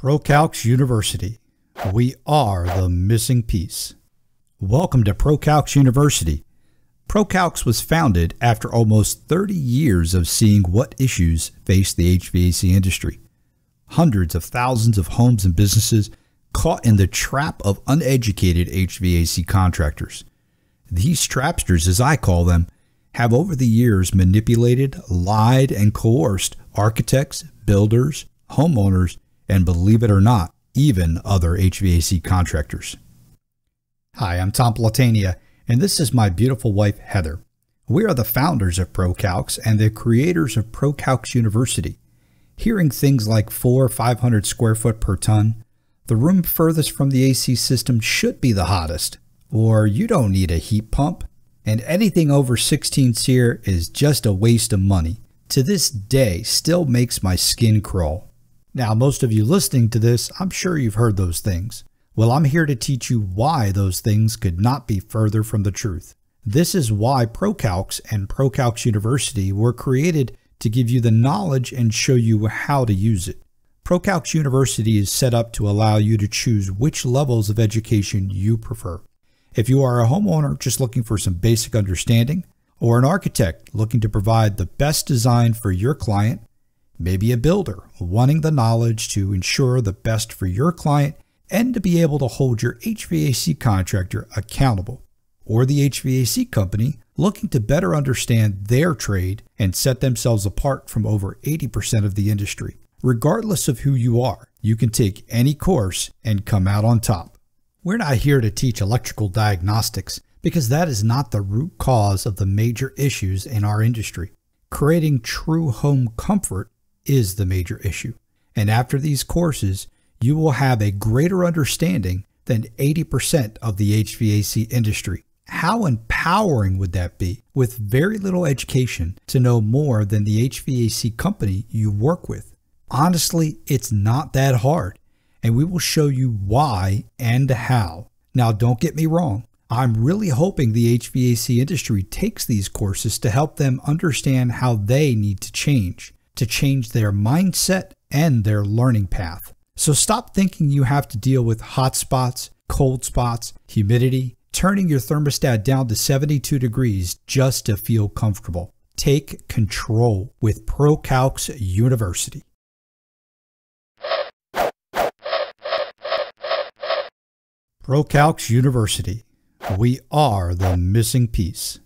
ProCalcs University. We are the missing piece. Welcome to ProCalcs University. ProCalcs was founded after almost 30 years of seeing what issues face the HVAC industry. Hundreds of thousands of homes and businesses caught in the trap of uneducated HVAC contractors. These trapsters, as I call them, have over the years manipulated, lied, and coerced architects, builders, homeowners, and believe it or not, even other HVAC contractors. Hi, I'm Tom Platania, and this is my beautiful wife, Heather. We are the founders of ProCalcs and the creators of ProCalcs University. Hearing things like 400 or 500 square foot per ton, the room furthest from the AC system should be the hottest, or you don't need a heat pump, and anything over 16 SEER is just a waste of money, to this day still makes my skin crawl. Now, most of you listening to this, I'm sure you've heard those things. Well, I'm here to teach you why those things could not be further from the truth. This is why ProCalcs and ProCalcs University were created to give you the knowledge and show you how to use it. ProCalcs University is set up to allow you to choose which levels of education you prefer. If you are a homeowner just looking for some basic understanding, or an architect looking to provide the best design for your client, maybe a builder wanting the knowledge to ensure the best for your client and to be able to hold your HVAC contractor accountable, or the HVAC company looking to better understand their trade and set themselves apart from over 80% of the industry. Regardless of who you are, you can take any course and come out on top. We're not here to teach electrical diagnostics because that is not the root cause of the major issues in our industry. Creating true home comfort is the major issue. And after these courses, you will have a greater understanding than 80% of the HVAC industry. How empowering would that be, with very little education, to know more than the HVAC company you work with? Honestly, it's not that hard, and we will show you why and how. Now, don't get me wrong. I'm really hoping the HVAC industry takes these courses to help them understand how they need to change their mindset and their learning path. So stop thinking you have to deal with hot spots, cold spots, humidity, turning your thermostat down to 72 degrees just to feel comfortable. Take control with ProCalcs University. ProCalcs University. We are the missing piece.